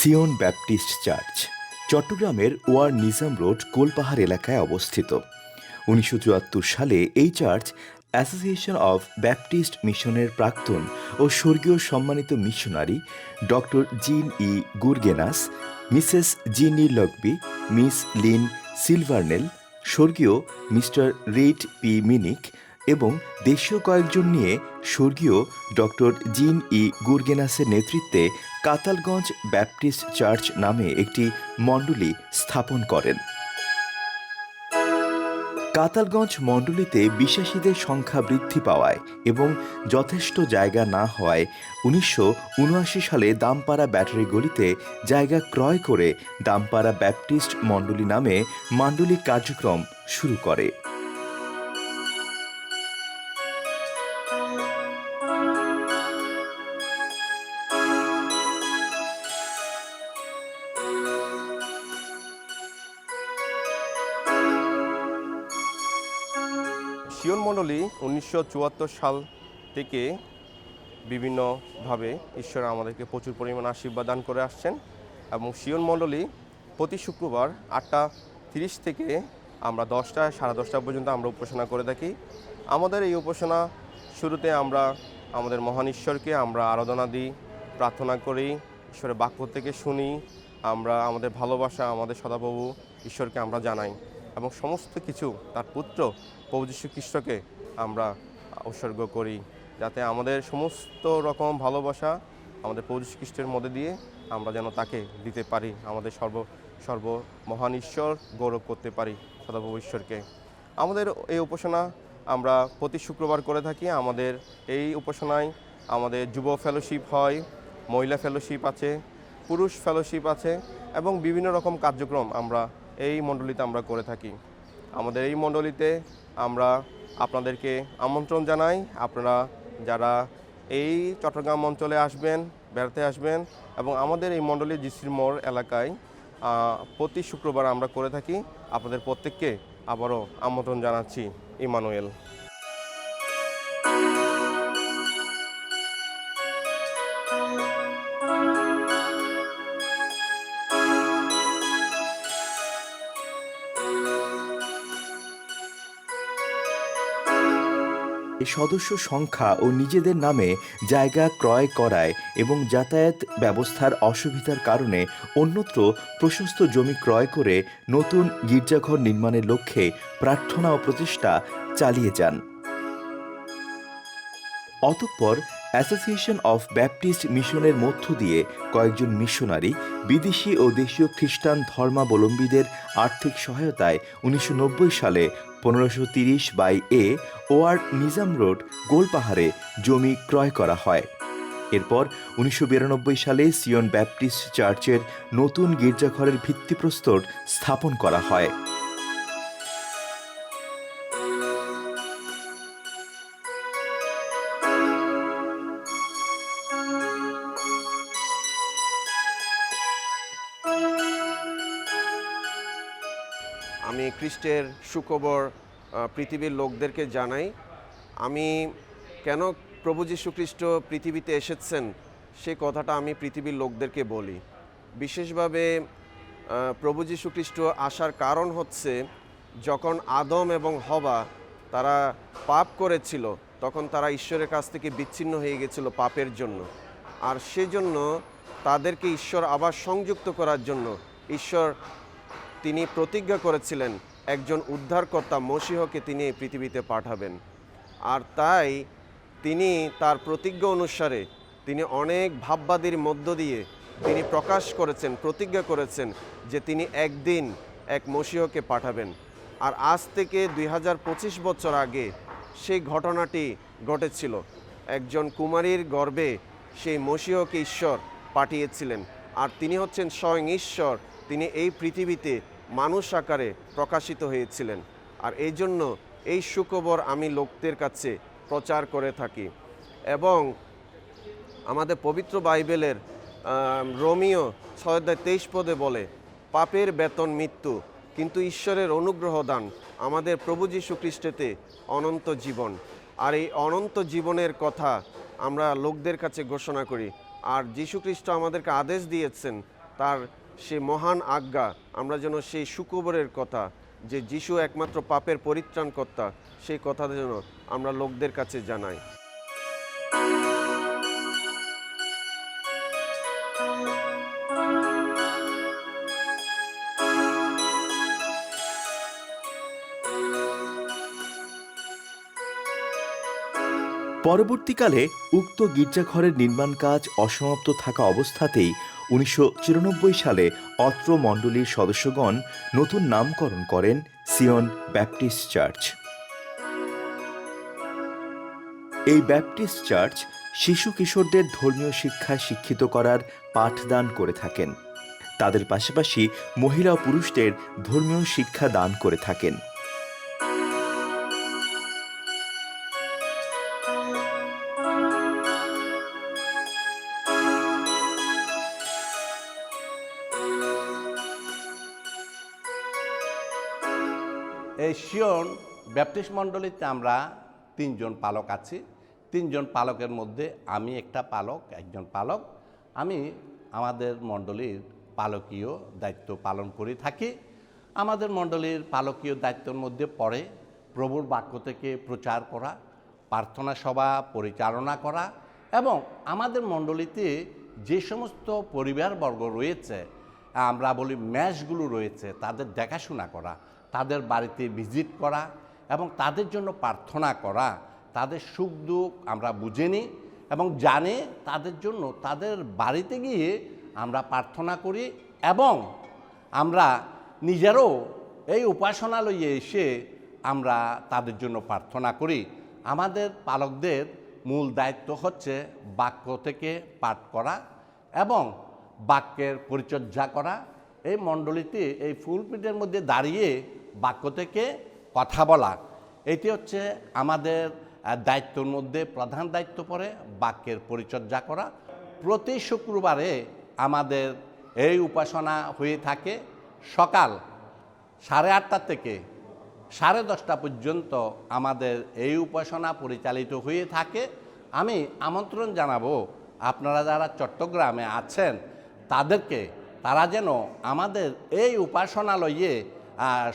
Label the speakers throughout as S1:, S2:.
S1: সিয়ন Baptist church চট্টগ্রামের war Nizam road Golpahar এলাকায় অবস্থিত। ১৯৭৪ সালে এই চার্চ অ্যাসোসিয়েশন অব ব্যাপটিস্ট মিশনের প্রাক্তন ও স্বর্গীয় সম্মানিত মিশনারি ডক্টর জিন ই গুরগেনাস, মিসেস জিন ই লগবি, মিস লিন সিলভারনেল, স্বর্গীয় মিস্টার রিড পি মিনিক এবং দেশীয় কয়েকজন নিয়ে স্বর্গীয় ডক্টর জিন ই গুরগেনাসের নেতৃত্বে কাতালগঞ্জ ব্যাপটিস্ট চার্চ নামে একটি মণ্ডলী স্থাপন করেন। কাতালগঞ্জ মণ্ডলীতে বিশ্বাসীদের সংখ্যা বৃদ্ধি পাওয়ায় এবং যথেষ্ট জায়গা না হওয়ায় ১৯৭৯ সালে দামপাড়া ব্যাটারি গলিতে জায়গা ক্রয় করে দামপাড়া ব্যাপটিস্ট মণ্ডলী নামে মাণ্ডলিক কার্যক্রম শুরু করে।
S2: সিয়ন মণ্ডলী ১৯৭৪ সাল থেকে বিভিন্নভাবে ঈশ্বর আমাদেরকে প্রচুর পরিমাণ আশীর্বাদ দান করে আসছেন এবং সিয়ন মণ্ডলী প্রতি শুক্রবার ৮:৩০ থেকে আমরা ১০টা সাড়ে ১০টা পর্যন্ত আমরা উপাসনা করে থাকি। আমাদের এই উপাসনা শুরুতে আমরা আমাদের মহান ঈশ্বরকে আমরা আরাধনা দিই, প্রার্থনা করি, ঈশ্বরের বাক্য থেকে শুনি, আমরা আমাদের ভালোবাসা আমাদের সদাপ্রভু ঈশ্বরকে আমরা জানাই এবং সমস্ত কিছু তার পুত্র প্রভু যীশু খ্রিস্টকে আমরা উৎসর্গ করি, যাতে আমাদের সমস্ত রকম ভালোবাসা আমাদের প্রভু যীশু খ্রিস্টের মধ্যে দিয়ে আমরা যেন তাকে দিতে পারি, আমাদের সর্ব মহান ঈশ্বর গৌরব করতে পারি সদাপ্রভু ঈশ্বরকে। আমাদের এই উপাসনা আমরা প্রতি শুক্রবার করে থাকি। আমাদের এই উপাসনায় আমাদের যুব ফেলোশিপ হয়, মহিলা ফেলোশিপ আছে, পুরুষ ফেলোশিপ আছে এবং বিভিন্ন রকম কার্যক্রম আমরা এই মণ্ডলীতে আমরা করে থাকি। আমাদের এই মণ্ডলীতে আমরা আপনাদেরকে আমন্ত্রণ জানাই, আপনারা যারা এই চট্টগ্রাম অঞ্চলে আসবেন, বেড়াতে আসবেন এবং আমাদের এই মণ্ডলী জিসির মোড় এলাকায় প্রতি শুক্রবার আমরা করে থাকি। আপনাদের প্রত্যেককে আবারও আমন্ত্রণ জানাচ্ছি। ইমানুয়েল।
S1: সদস্য সংখ্যা ও নিজেদের নামে জায়গা ক্রয় করায় এবং যাতায়াত ব্যবস্থার অসুবিধার কারণে অন্যত্র প্রশস্ত জমি ক্রয় করে নতুন গির্জাঘর নির্মাণের লক্ষ্যে প্রার্থনা ও প্রচেষ্টা চালিয়ে যান। অতঃপর অ্যাসোসিয়েশন অফ ব্যাপটিস্ট মিশনের মধ্য দিয়ে কয়েকজন মিশনারি বিদেশি ও দেশীয় খ্রিস্টান ধর্মাবলম্বীদের আর্থিক সহায়তায় ১৯৯০ সালে ১৫30/এ ওয়ার নিজাম রোড গোলপাহাড়ে জমি ক্রয় করা হয়। এরপর ১৯৯২ সালে সিয়ন ব্যাপটিস্ট চার্চের নতুন গির্জাঘরের ভিত্তিপ্রস্তর স্থাপন করা হয়।
S3: আমি খ্রিস্টের সুখবর পৃথিবীর লোকদেরকে জানাই। আমি কেন প্রভু যীশু খ্রিস্ট পৃথিবীতে এসেছেন সে কথাটা আমি পৃথিবীর লোকদেরকে বলি। বিশেষভাবে প্রভু যীশু খ্রিস্ট আসার কারণ হচ্ছে, যখন আদম এবং হবা তারা পাপ করেছিল তখন তারা ঈশ্বরের কাছ থেকে বিচ্ছিন্ন হয়ে গেছিল পাপের জন্য, আর সেজন্য তাদেরকে ঈশ্বর আবার সংযুক্ত করার জন্য ঈশ্বর তিনি প্রতিজ্ঞা করেছিলেন একজন উদ্ধারকর্তা মশীহকে তিনি এই পৃথিবীতে পাঠাবেন। আর তাই তিনি তার প্রতিজ্ঞা অনুসারে তিনি অনেক ভাববাদীর মধ্য দিয়ে তিনি প্রকাশ করেছেন, প্রতিজ্ঞা করেছেন যে তিনি একদিন এক মশীহকে পাঠাবেন। আর আজ থেকে ২০২৫ বছর আগে সেই ঘটনাটি ঘটেছিল। একজন কুমারীর গর্ভে সেই মশীহকে ঈশ্বর পাঠিয়েছিলেন, আর তিনি হচ্ছেন স্বয়ং ঈশ্বর। তিনি এই পৃথিবীতে মানুষ আকারে প্রকাশিত হয়েছিলেন। আর এই জন্য এই সুখবর আমি লোকদের কাছে প্রচার করে থাকি। এবং আমাদের পবিত্র বাইবেলের রোমিও ৬:২৩ বলে, পাপের বেতন মৃত্যু, কিন্তু ঈশ্বরের অনুগ্রহ দান আমাদের প্রভু যীশু খ্রিস্টেতে অনন্ত জীবন। আর এই অনন্ত জীবনের কথা আমরা লোকদের কাছে ঘোষণা করি। আর যীশু খ্রিস্ট আমাদেরকে আদেশ দিয়েছেন তার সেই মহান আজ্ঞা, আমরা যেন সেই সুখবরের কথা যে যিশু একমাত্র পাপের পরিত্রাণকর্তা, সেই কথা যেন আমরা লোকদের কাছে জানাই।
S1: পরবর্তীকালে উক্ত গির্জাঘরের নির্মাণ কাজ অসমাপ্ত থাকা অবস্থাতেই 1994 সালে অত্র মণ্ডলীর সদস্যগণ নতুন নামকরণ করেন সিয়ন ব্যাপটিস্ট চার্চ। এই ব্যাপটিস্ট চার্চ শিশু কিশোরদের ধর্মীয় শিক্ষায় শিক্ষিত করার পাঠদান করে থাকেন। তাদের পাশাপাশি মহিলা ও পুরুষদের ধর্মীয় শিক্ষা দান করে থাকেন।
S4: এই সিয়ন ব্যাপটিস্ট মণ্ডলীতে আমরা 3 জন পালক আছি। 3 জন পালকের মধ্যে আমি একটা পালক, একজন পালক। আমি আমাদের মণ্ডলীর পালকীয় দায়িত্ব পালন করে থাকি। আমাদের মণ্ডলীর পালকীয় দায়িত্বের মধ্যে পড়ে প্রভুর বাক্য থেকে প্রচার করা, প্রার্থনা সভা পরিচালনা করা এবং আমাদের মণ্ডলীতে যে সমস্ত পরিবারবর্গ রয়েছে, আমরা বলি ম্যাচগুলো রয়েছে, তাদের দেখাশোনা করা, তাদের বাড়িতে ভিজিট করা এবং তাদের জন্য প্রার্থনা করা, তাদের সুখ দুঃখ আমরা বুঝে নিই এবং জানি তাদের জন্য তাদের বাড়িতে গিয়ে আমরা প্রার্থনা করি এবং আমরা নিজেরও এই উপাসনালয়ে এসে আমরা তাদের জন্য প্রার্থনা করি। আমাদের পালকদের মূল দায়িত্ব হচ্ছে বাক্য থেকে পাঠ করা এবং বাক্যের পরিচর্যা করা। এই মণ্ডলীতে এই ফুলপিটের মধ্যে দাঁড়িয়ে বাক্য থেকে কথা বলা, এটি হচ্ছে আমাদের দায়িত্বের মধ্যে প্রধান দায়িত্ব পড়ে বাক্যের পরিচর্যা করা। প্রতি শুক্রবারে আমাদের এই উপাসনা হয়ে থাকে সকাল 8:30 থেকে 10:30 পর্যন্ত আমাদের এই উপাসনা পরিচালিত হয়ে থাকে। আমি আমন্ত্রণ জানাবো আপনারা যারা চট্টগ্রামে আছেন তাদেরকে, তারা যেন আমাদের এই উপাসনালয়ে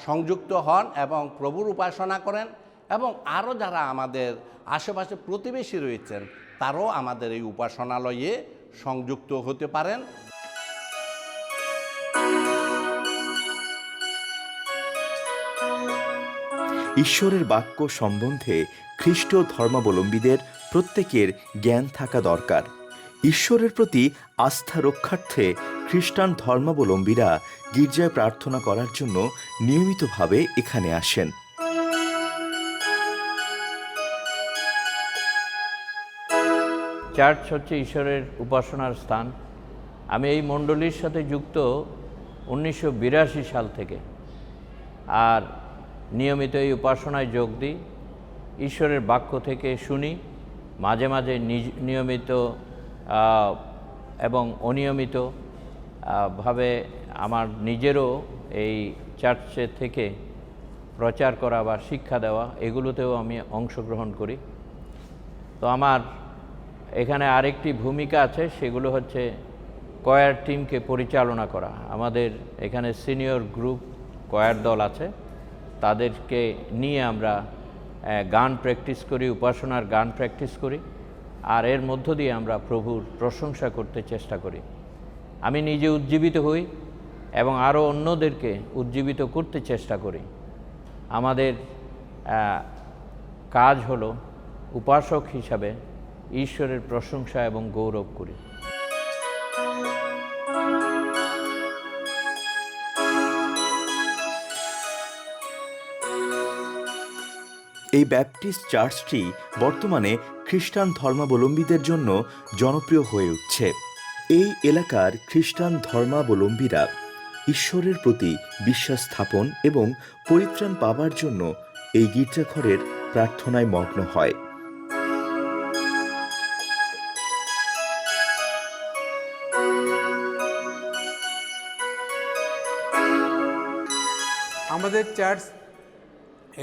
S4: সংযুক্ত হন এবং প্রভুর উপাসনা করেন এবং আরও যারা আমাদের আশেপাশে প্রতিবেশী রয়েছেন তারাও আমাদের এই উপাসনালয়ে সংযুক্ত হতে পারেন।
S1: ঈশ্বরের বাক্য সম্বন্ধে খ্রিস্ট ধর্মাবলম্বীদের প্রত্যেকের জ্ঞান থাকা দরকার। ঈশ্বরের প্রতি আস্থা রক্ষার্থে খ্রিস্টান ধর্মাবলম্বীরা গির্জায় প্রার্থনা করার জন্য নিয়মিতভাবে এখানে আসেন।
S5: চার্চ হচ্ছে ঈশ্বরের উপাসনার স্থান। আমি এই মণ্ডলীর সাথে যুক্ত 1982 সাল থেকে, আর নিয়মিত এই উপাসনায় যোগ দিই, ঈশ্বরের বাক্য থেকে শুনি, মাঝে মাঝে নিয়মিত এবং অনিয়মিত ভাবে আমার নিজেরও এই চার্চে থেকে প্রচার করা বা শিক্ষা দেওয়া, এগুলোতেও আমি অংশগ্রহণ করি। তো আমার এখানে আরেকটি ভূমিকা আছে, সেগুলো হচ্ছে কয়ার টিমকে পরিচালনা করা। আমাদের এখানে সিনিয়র গ্রুপ কয়ার দল আছে, তাদেরকে নিয়ে আমরা গান প্র্যাকটিস করি, উপাসনার গান প্র্যাকটিস করি, আর এর মধ্য দিয়ে আমরা প্রভুর প্রশংসা করতে চেষ্টা করি। আমি নিজে উজ্জীবিত হই এবং আরও অন্যদেরকে উজ্জীবিত করতে চেষ্টা করি। আমাদের কাজ হলো উপাসক হিসাবে ঈশ্বরের প্রশংসা এবং গৌরব করি।
S1: এই ব্যাপটিস্ট চার্চটি বর্তমানে খ্রিস্টান ধর্মাবলম্বীদের জন্য জনপ্রিয় হয়ে উঠছে। এই এলাকার খ্রিস্টান ধর্মাবলম্বীরা ঈশ্বরের প্রতি বিশ্বাস স্থাপন এবং পরিত্রাণ পাবার জন্য এই গির্জাঘরের প্রার্থনায় মগ্ন হয়।
S6: আমাদের চার্চ,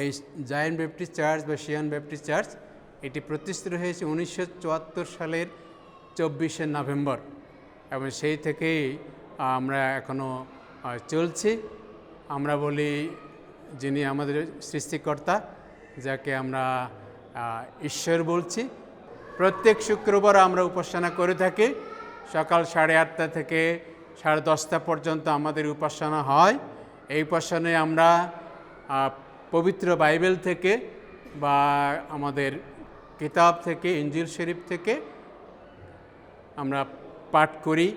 S6: এই জায়ান্ট ব্যাপটিস্ট চার্চ বা সিয়ন ব্যাপটিস্ট চার্চ, এটি প্রতিষ্ঠিত হয়েছে 1974 সালের 24শে নভেম্বর এবং সেই থেকেই আমরা এখনও চলছি। আমরা বলি যিনি আমাদের সৃষ্টিকর্তা, যাকে আমরা ঈশ্বর বলছি। প্রত্যেক শুক্রবার আমরা উপাসনা করে থাকি। সকাল 8:30 থেকে 10:30 পর্যন্ত আমাদের উপাসনা হয়। এই উপাসনায় আমরা পবিত্র বাইবেল থেকে বা আমাদের কিতাব থেকে, ইনজিল শরীফ থেকে আমরা পাঠ করি,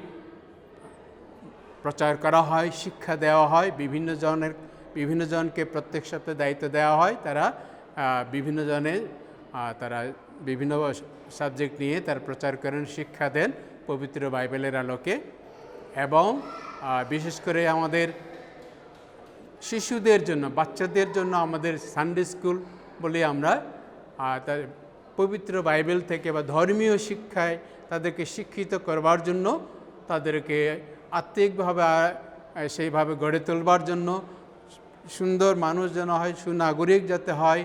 S6: প্রচার করা হয়, শিক্ষা দেওয়া হয়। বিভিন্ন জনকে প্রত্যেক সপ্তাহে দায়িত্ব দেওয়া হয়। তারা তারা বিভিন্ন সাবজেক্ট নিয়ে তারা প্রচার করেন, শিক্ষা দেন পবিত্র বাইবেলের আলোকে। এবং বিশেষ করে আমাদের শিশুদের জন্য, বাচ্চাদের জন্য আমাদের সানডে স্কুল বলি আমরা, তার পবিত্র বাইবেল থেকে বা ধর্মীয় শিক্ষায় তাদেরকে শিক্ষিত করবার জন্য, তাদেরকে আত্মিকভাবে সেইভাবে গড়ে তোলবার জন্য, সুন্দর মানুষ যেন হয়, সুনাগরিক যাতে হয়,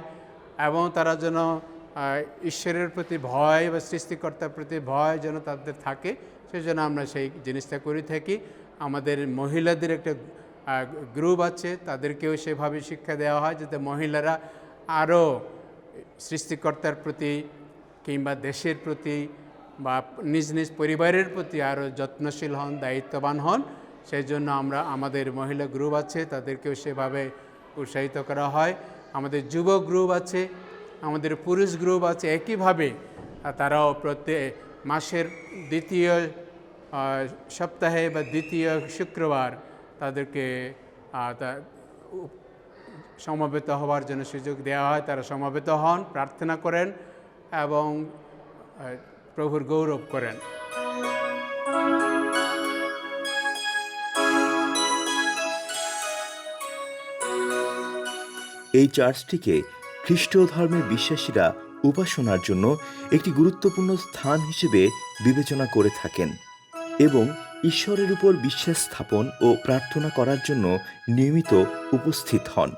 S6: এবং তারা যেন ঈশ্বরের প্রতি ভয় বা সৃষ্টিকর্তার প্রতি ভয় যেন তাদের থাকে, সেজন্য আমরা সেই জিনিসটা করে থাকি। আমাদের মহিলাদের একটা গ্রুপ আছে, তাদেরকেও সেভাবে শিক্ষা দেওয়া হয় যাতে মহিলারা আরও সৃষ্টিকর্তার প্রতি কিংবা দেশের প্রতি বা নিজ নিজ পরিবারের প্রতি আরও যত্নশীল হন, দায়িত্ববান হন। সেই জন্য আমাদের মহিলা গ্রুপ আছে, তাদেরকেও সেভাবে উৎসাহিত করা হয়। আমাদের যুব গ্রুপ আছে, আমাদের পুরুষ গ্রুপ আছে। একইভাবে তারাও প্রত্যেক মাসের দ্বিতীয় সপ্তাহে বা দ্বিতীয় শুক্রবার তাদেরকে সমবেত হওয়ার জন্য সুযোগ দেওয়া হয়। তারা সমবেত হন, প্রার্থনা করেন এবং প্রভুর গৌরব করেন।
S1: এই চার্চটিকে খ্রিস্ট ধর্মের বিশ্বাসীরা উপাসনার জন্য একটি গুরুত্বপূর্ণ স্থান হিসেবে বিবেচনা করে থাকেন এবং ঈশ্বরের উপর বিশ্বাস স্থাপন ও প্রার্থনা করার জন্য নিয়মিত উপস্থিত হন।